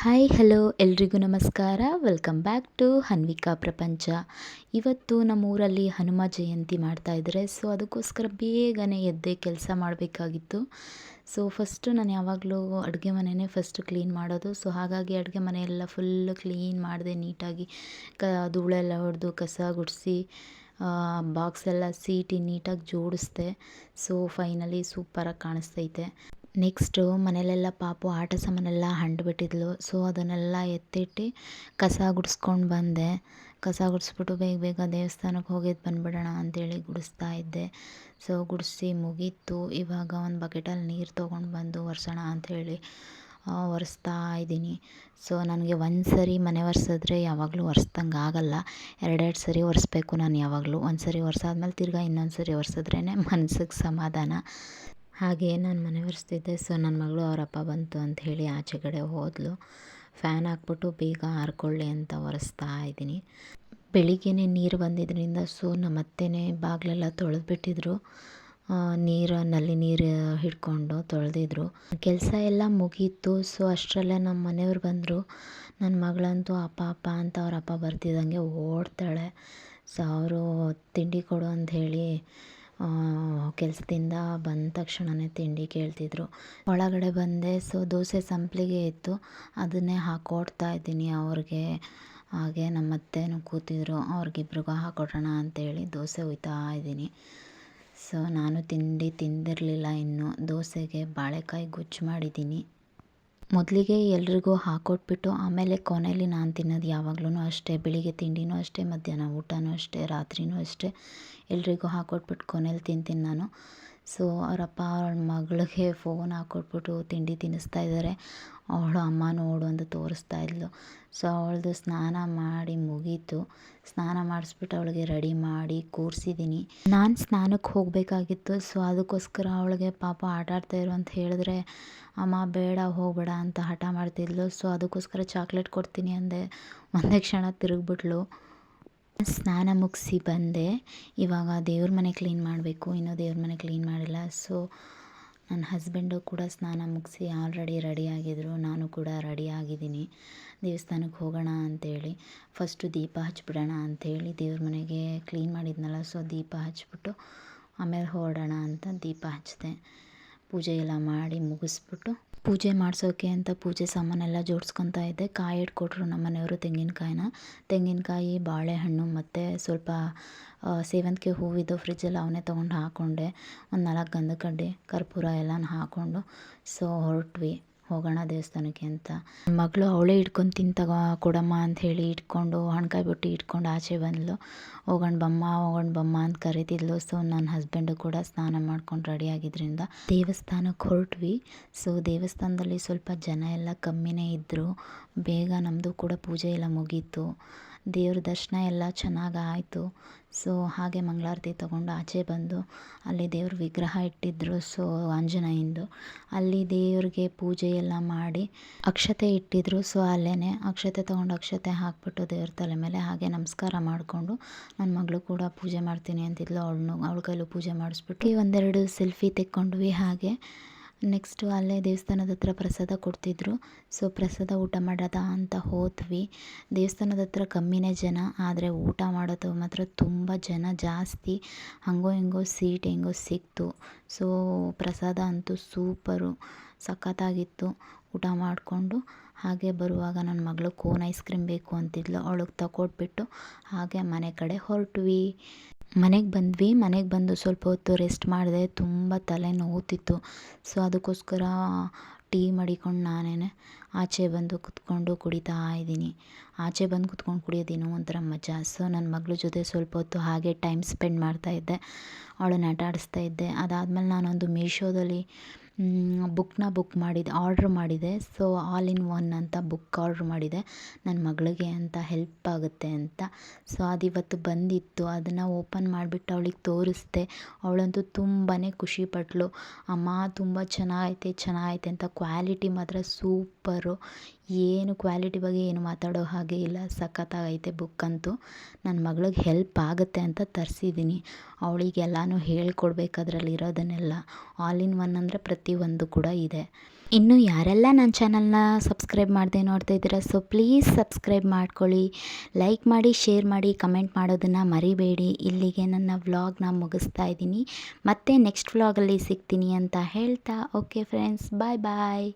Hi hello ಎಲ್ರಿಗೂ ನಮಸ್ಕಾರ. Welcome back to ಹನ್ವಿಕಾ ಪ್ರಪಂಚ. ಇವತ್ತು ನಮ್ಮೂರಲ್ಲಿ ಹನುಮ ಜಯಂತಿ ಮಾಡ್ತಾಯಿದ್ದಾರೆ. ಸೊ ಅದಕ್ಕೋಸ್ಕರ ಬೇಗನೆ ಎದ್ದೆ ಕೆಲಸ ಮಾಡಬೇಕಾಗಿತ್ತು. ಸೊ ಫಸ್ಟು ನಾನು ಯಾವಾಗಲೂ ಅಡುಗೆ ಮನೆಯೇ ಫಸ್ಟು ಕ್ಲೀನ್ ಮಾಡೋದು. ಸೊ ಹಾಗಾಗಿ ಅಡುಗೆ ಮನೆಯೆಲ್ಲ ಫುಲ್ಲು ಕ್ಲೀನ್ ಮಾಡಿದೆ ನೀಟಾಗಿ. ಧೂಳೆಲ್ಲ ಹೊಡೆದು ಕಸ ಗುಡಿಸಿ ಬಾಕ್ಸ್ ಎಲ್ಲ ಸೀಟಿ ನೀಟಾಗಿ ಜೋಡಿಸ್ದೆ. ಸೊ ಫೈನಲಿ ಸೂಪರಾಗಿ ಕಾಣಿಸ್ತೈತೆ. ನೆಕ್ಸ್ಟು ಮನೇಲೆಲ್ಲ ಪಾಪು ಆಟ ಸಾಮಾನೆಲ್ಲ ಹಂಡ್ಬಿಟ್ಟಿದ್ಲು. ಸೊ ಅದನ್ನೆಲ್ಲ ಎತ್ತಿಟ್ಟು ಕಸ ಗುಡಿಸ್ಕೊಂಡು ಬಂದೆ. ಕಸ ಗುಡಿಸ್ಬಿಟ್ಟು ಬೇಗ ಬೇಗ ದೇವಸ್ಥಾನಕ್ಕೆ ಹೋಗಿದ್ದು ಬಂದುಬಿಡೋಣ ಅಂಥೇಳಿ ಗುಡಿಸ್ತಾ ಇದ್ದೆ. ಸೊ ಗುಡಿಸಿ ಮುಗೀತು. ಇವಾಗ ಒಂದು ಬಕೆಟಲ್ಲಿ ನೀರು ತೊಗೊಂಡು ಬಂದು ಒರೆಸೋಣ ಅಂಥೇಳಿ ಒರೆಸ್ತಾ ಇದ್ದೀನಿ. ಸೊ ನನಗೆ ಒಂದು ಸರಿ ಮನೆ ಒರೆಸಿದ್ರೆ ಯಾವಾಗಲೂ ಒರೆಸ್ದಂಗೆ ಆಗಲ್ಲ. ಎರಡೆರಡು ಸರಿ ಒರೆಸ್ಬೇಕು ನಾನು ಯಾವಾಗಲೂ. ಒಂದು ಸರಿ ಒರೆಸಾದ್ಮೇಲೆ ತಿರ್ಗಾ ಇನ್ನೊಂದು ಸರಿ ಒರೆಸಿದ್ರೇ ಮನ್ಸಿಗೆ ಸಮಾಧಾನ. ಹಾಗೆ ನಾನು ಮನೆ ಒರೆಸ್ತಿದ್ದೆ. ಸೊ ನನ್ನ ಮಗಳು ಅವರಪ್ಪ ಬಂತು ಅಂತ ಹೇಳಿ ಆಚೆ ಕಡೆ ಹೋದ್ಲು. ಫ್ಯಾನ್ ಹಾಕ್ಬಿಟ್ಟು ಬೇಗ ಆರ್ಕೊಳ್ಳಿ ಅಂತ ಒರೆಸ್ತಾ ಇದ್ದೀನಿ. ಬೆಳಿಗ್ಗೆನೇ ನೀರು ಬಂದಿದ್ದರಿಂದ ಸೊ ನಮ್ಮ ಅತ್ತೆನೇ ಬಾಗಿಲೆಲ್ಲ ತೊಳೆದ್ಬಿಟ್ಟಿದ್ರು. ನಲ್ಲಿ ನೀರು ಹಿಡ್ಕೊಂಡು ತೊಳೆದಿದ್ರು. ಕೆಲಸ ಎಲ್ಲ ಮುಗೀತು. ಸೊ ಅಷ್ಟರಲ್ಲೇ ನಮ್ಮ ಮನೆಯವ್ರು ಬಂದರು. ನನ್ನ ಮಗಳಂತೂ ಅಪ್ಪ ಅಪ್ಪ ಅಂತ ಅವ್ರ ಅಪ್ಪ ಬರ್ತಿದ್ದಂಗೆ ಓಡ್ತಾಳೆ. ಸೊ ಅವರು ತಿಂಡಿ ಕೊಡು ಅಂಥೇಳಿ ಕೆಲಸದಿಂದ ಬಂದ ತಕ್ಷಣವೇ ತಿಂಡಿ ಕೇಳ್ತಿದ್ರು. ಒಳಗಡೆ ಬಂದೆ. ಸೊ ದೋಸೆ ಸಂಪ್ಲಿಗೆ ಇತ್ತು, ಅದನ್ನೇ ಹಾಕ್ಕೊಡ್ತಾ ಇದ್ದೀನಿ ಅವ್ರಿಗೆ. ಹಾಗೆ ನಮ್ಮ ಅತ್ತೆನೂ ಕೂತಿದ್ರು, ಅವ್ರಿಗಿಬ್ರಿಗೂ ಹಾಕ್ಕೊಡೋಣ ಅಂತೇಳಿ ದೋಸೆ ಹುಯ್ತಾ ಇದ್ದೀನಿ. ಸೊ ನಾನು ತಿಂಡಿ ತಿಂದಿರಲಿಲ್ಲ ಇನ್ನೂ. ದೋಸೆಗೆ ಬಾಳೆಕಾಯಿ ಗೊಜ್ಜು ಮಾಡಿದ್ದೀನಿ. ಮೊದಲಿಗೆ ಎಲ್ರಿಗೂ ಹಾಕ್ಕೊಟ್ಬಿಟ್ಟು ಆಮೇಲೆ ಕೊನೆಯಲ್ಲಿ ನಾನು ತಿನ್ನೋದು ಯಾವಾಗ್ಲೂ ಅಷ್ಟೇ. ಬೆಳಿಗ್ಗೆ ತಿಂಡಿನೂ ಅಷ್ಟೇ, ಮಧ್ಯಾಹ್ನ ಊಟನೂ ಅಷ್ಟೇ, ರಾತ್ರಿನೂ ಅಷ್ಟೇ. ಎಲ್ರಿಗೂ ಹಾಕ್ಕೊಟ್ಬಿಟ್ಟು ಕೊನೆಯಲ್ಲಿ ತಿಂತೀನಿ ನಾನು. ಸೊ ಅವರಪ್ಪ ಅವಳ ಮಗಳಿಗೆ ಫೋನ್ ಹಾಕ್ಕೊಟ್ಬಿಟ್ಟು ತಿಂಡಿ ತಿನ್ನಿಸ್ತಾ ಇದ್ದಾರೆ. ಅವಳು ಅಮ್ಮ ನೋಡು ಅಂತ ತೋರಿಸ್ತಾ ಇದ್ಲು. ಸೊ ಅವಳದು ಸ್ನಾನ ಮಾಡಿ ಮುಗೀತು. ಸ್ನಾನ ಮಾಡಿಸ್ಬಿಟ್ಟು ಅವಳಿಗೆ ರೆಡಿ ಮಾಡಿ ಕೂರಿಸಿದ್ದೀನಿ. ನಾನು ಸ್ನಾನಕ್ಕೆ ಹೋಗಬೇಕಾಗಿತ್ತು. ಸೊ ಅದಕ್ಕೋಸ್ಕರ ಅವಳಿಗೆ ಪಾಪ ಆಟ ಆಡ್ತಾಯಿರು ಅಂತ ಹೇಳಿದ್ರೆ ಅಮ್ಮ ಬೇಡ ಹೋಗಬೇಡ ಅಂತ ಹಠ ಮಾಡ್ತಿದ್ಲು. ಸೊ ಅದಕ್ಕೋಸ್ಕರ ಚಾಕ್ಲೇಟ್ ಕೊಡ್ತೀನಿ ಅಂದೆ. ಒಂದೇ ಕ್ಷಣ ತಿರುಗಿಬಿಟ್ಲು. ಸ್ನಾನ ಮುಗಿಸಿ ಬಂದೆ. ಇವಾಗ ದೇವ್ರ ಮನೆ ಕ್ಲೀನ್ ಮಾಡಬೇಕು. ಇನ್ನೂ ದೇವ್ರ ಮನೆ ಕ್ಲೀನ್ ಮಾಡಿಲ್ಲ. ಸೊ ನನ್ನ ಹಸ್ಬೆಂಡು ಕೂಡ ಸ್ನಾನ ಮುಗಿಸಿ ಆಲ್ರೆಡಿ ರೆಡಿಯಾಗಿದ್ದರು. ನಾನು ಕೂಡ ರೆಡಿ ಆಗಿದ್ದೀನಿ. ದೇವಸ್ಥಾನಕ್ಕೆ ಹೋಗೋಣ ಅಂಥೇಳಿ ಫಸ್ಟು ದೀಪ ಹಚ್ಬಿಡೋಣ ಅಂಥೇಳಿ ದೇವ್ರ ಮನೆಗೆ ಕ್ಲೀನ್ ಮಾಡಿದ್ನಲ್ಲ. ಸೊ ದೀಪ ಹಚ್ಬಿಟ್ಟು ಆಮೇಲೆ ಹೊರಡೋಣ ಅಂತ ದೀಪ ಹಚ್ಚಿದೆ. ಪೂಜೆ ಎಲ್ಲ ಮಾಡಿ ಮುಗಿಸ್ಬಿಟ್ಟು ಪೂಜೆ ಮಾಡಿಸೋಕೆ ಅಂತ ಪೂಜೆ ಸಾಮಾನೆಲ್ಲ ಜೋಡಿಸ್ಕೊತಾ ಇದ್ದೆ. ಕಾಯಿ ಇಟ್ಕೊಟ್ರು ನಮ್ಮ ಮನೆಯವರು ತೆಂಗಿನಕಾಯಿ, ಬಾಳೆಹಣ್ಣು ಮತ್ತು ಸ್ವಲ್ಪ ಸೇವಂತಿಗೆ ಹೂವಿದ್ದು ಫ್ರಿಜ್ಜಲ್ಲಿ ಅವನ್ನೇ ತೊಗೊಂಡು ಹಾಕ್ಕೊಂಡೆ. ಒಂದು 4 ಗಂಧದ ಕಡ್ಡಿ, ಕರ್ಪೂರ ಎಲ್ಲನೂ ಹಾಕ್ಕೊಂಡು ಸೊ ಹೊರಟ್ವಿ ಹೋಗೋಣ ದೇವಸ್ಥಾನಕ್ಕೆ ಅಂತ. ಮಗಳು ಅವಳೇ ಇಟ್ಕೊಂಡು ಕೊಡಮ್ಮ ಅಂಥೇಳಿ ಇಟ್ಕೊಂಡು ಹಣ್ಕಾಯಿ ಬುಟ್ಟಿ ಇಟ್ಕೊಂಡು ಆಚೆ ಬಂದಳು. ಹೋಗೋಣ ಬಮ್ಮ ಅಂತ ಕರೀತಿದ್ಲು. ಸೊ ನನ್ನ ಹಸ್ಬೆಂಡು ಕೂಡ ಸ್ನಾನ ಮಾಡ್ಕೊಂಡು ರೆಡಿಯಾಗಿದ್ದರಿಂದ ದೇವಸ್ಥಾನಕ್ಕೆ ಹೊರಟ್ವಿ. ಸೊ ದೇವಸ್ಥಾನದಲ್ಲಿ ಸ್ವಲ್ಪ ಜನ ಎಲ್ಲ ಕಮ್ಮಿನೇ ಇದ್ದರು. ಬೇಗ ನಮ್ಮದು ಕೂಡ ಪೂಜೆ ಎಲ್ಲ ಮುಗೀತು. ದೇವ್ರ ದರ್ಶನ ಎಲ್ಲ ಚೆನ್ನಾಗಿ ಆಯಿತು. ಸೊ ಹಾಗೆ ಮಂಗಳಾರತಿ ತೊಗೊಂಡು ಆಚೆ ಬಂದು ಅಲ್ಲಿ ದೇವ್ರ ವಿಗ್ರಹ ಇಟ್ಟಿದ್ದರು. ಸೊ ಆಂಜನೇಯಂದು ಅಲ್ಲಿ ದೇವ್ರಿಗೆ ಪೂಜೆ ಎಲ್ಲ ಮಾಡಿ ಅಕ್ಷತೆ ಇಟ್ಟಿದ್ರು. ಸೊ ಅಲ್ಲೇ ಅಕ್ಷತೆ ತೊಗೊಂಡು ಅಕ್ಷತೆ ಹಾಕ್ಬಿಟ್ಟು ದೇವ್ರ ತಲೆ ಮೇಲೆ ಹಾಗೆ ನಮಸ್ಕಾರ ಮಾಡಿಕೊಂಡು ನನ್ನ ಮಗಳು ಕೂಡ ಪೂಜೆ ಮಾಡ್ತೀನಿ ಅಂತಿದ್ಲು. ಅವಳ ಕೈಲೂ ಪೂಜೆ ಮಾಡಿಸ್ಬಿಟ್ಟು ಒಂದೆರಡು ಸೆಲ್ಫಿ ತೆಕ್ಕೊಂಡ್ವಿ. ಹಾಗೆ ನೆಕ್ಸ್ಟು ಅಲ್ಲೇ ದೇವಸ್ಥಾನದ ಹತ್ರ ಪ್ರಸಾದ ಕೊಡ್ತಿದ್ರು. ಸೊ ಪ್ರಸಾದ ಊಟ ಮಾಡೋದ ಅಂತ ಹೋದ್ವಿ. ದೇವಸ್ಥಾನದ ಹತ್ರ ಕಮ್ಮಿನೇ ಜನ, ಆದರೆ ಊಟ ಮಾಡೋದು ಮಾತ್ರ ತುಂಬ ಜನ ಜಾಸ್ತಿ. ಹಂಗೋ ಹಿಂಗೋ ಸೀಟ್ ಹೆಂಗೋ ಸಿಕ್ತು. ಸೊ ಪ್ರಸಾದ ಅಂತೂ ಸೂಪರು, ಸಖತ್ತಾಗಿತ್ತು. ಊಟ ಮಾಡಿಕೊಂಡು ಹಾಗೆ ಬರುವಾಗ ನನ್ನ ಮಗಳು ಕೋನ್ ಐಸ್ ಕ್ರೀಮ್ ಬೇಕು ಅಂತಿದ್ಲು. ಅವಳಿಗೆ ತಗೊಟ್ಬಿಟ್ಟು ಹಾಗೆ ಮನೆ ಕಡೆ ಹೊರಟ್ವಿ. ಮನೆಗೆ ಬಂದು ಸ್ವಲ್ಪ ಹೊತ್ತು ರೆಸ್ಟ್ ಮಾಡಿದೆ. ತುಂಬ ತಲೆ ನೋವ್ತಿತ್ತು. ಸೊ ಅದಕ್ಕೋಸ್ಕರ ಟೀ ಮಡಿಕೊಂಡು ನಾನೇ ಆಚೆ ಬಂದು ಕುತ್ಕೊಂಡು ಕುಡಿತಾ ಇದ್ದೀನಿ. ಆಚೆ ಬಂದು ಕುತ್ಕೊಂಡು ಕುಡಿಯೋದೇನೋ ಒಂಥರ ಮಜಾ. ಸೊ ನನ್ನ ಮಗಳ ಜೊತೆ ಸ್ವಲ್ಪ ಹೊತ್ತು ಹಾಗೆ ಟೈಮ್ ಸ್ಪೆಂಡ್ ಮಾಡ್ತಾಯಿದ್ದೆ. ಅವಳನ್ನ ಆಟ ಆಡಿಸ್ತಾ ಇದ್ದೆ. ಅದಾದಮೇಲೆ ನಾನೊಂದು ಮೀಶೋದಲ್ಲಿ ಆರ್ಡ್ರ್ ಮಾಡಿದೆ. ಸೊ ಆಲ್ ಇನ್ ಒನ್ ಅಂತ ಬುಕ್ ಆರ್ಡ್ರ್ ಮಾಡಿದೆ ನನ್ನ ಮಗಳಿಗೆ ಅಂತ, ಹೆಲ್ಪ್ ಆಗುತ್ತೆ ಅಂತ. ಸೊ ಅದಿವತ್ತು ಬಂದಿತ್ತು. ಅದನ್ನು ಓಪನ್ ಮಾಡಿಬಿಟ್ಟು ಅವಳಿಗೆ ತೋರಿಸ್ದೆ. ಅವಳಂತೂ ತುಂಬಾ ಖುಷಿಪಟ್ಳು. ಅಮ್ಮ ತುಂಬ ಚೆನ್ನಾಗೈತೆ ಅಂತ. ಕ್ವಾಲಿಟಿ ಮಾತ್ರ ಸೂಪರು. ಏನು ಕ್ವಾಲಿಟಿ ಬಗ್ಗೆ ಏನು ಮಾತಾಡೋ ಹಾಗೆ ಇಲ್ಲ, ಸಖತ್ತಾಗೈತೆ ಬುಕ್ ಅಂತೂ. ನನ್ನ ಮಗಳಿಗೆ ಹೆಲ್ಪ್ ಆಗುತ್ತೆ ಅಂತ ತರಿಸಿದ್ದೀನಿ. ಅವಳಿಗೆಲ್ಲನೂ ಹೇಳ್ಕೊಡ್ಬೇಕು ಅದರಲ್ಲಿರೋದನ್ನೆಲ್ಲ. ಆಲ್ ಇನ್ ಒನ್ ಅಂದರೆ ಪ್ರತಿಯೊಂದು ಕೂಡ ಇದೆ. ಇನ್ನು ಯಾರೆಲ್ಲ ನನ್ನ ಚಾನಲ್ನ ಸಬ್ಸ್ಕ್ರೈಬ್ ಮಾಡದೆ ನೋಡ್ತಾ ಇದ್ದೀರಾ, ಸೊ ಪ್ಲೀಸ್ ಸಬ್ಸ್ಕ್ರೈಬ್ ಮಾಡ್ಕೊಳ್ಳಿ, ಲೈಕ್ ಮಾಡಿ, ಶೇರ್ ಮಾಡಿ, ಕಮೆಂಟ್ ಮಾಡೋದನ್ನು ಮರಿಬೇಡಿ. ಇಲ್ಲಿಗೆ ನನ್ನ ವ್ಲಾಗ್ನ ಮುಗಿಸ್ತಾ ಇದ್ದೀನಿ. ಮತ್ತೆ ನೆಕ್ಸ್ಟ್ ವ್ಲಾಗಲ್ಲಿ ಸಿಗ್ತೀನಿ ಅಂತ ಹೇಳ್ತಾ, ಓಕೆ ಫ್ರೆಂಡ್ಸ್, ಬಾಯ್ ಬಾಯ್.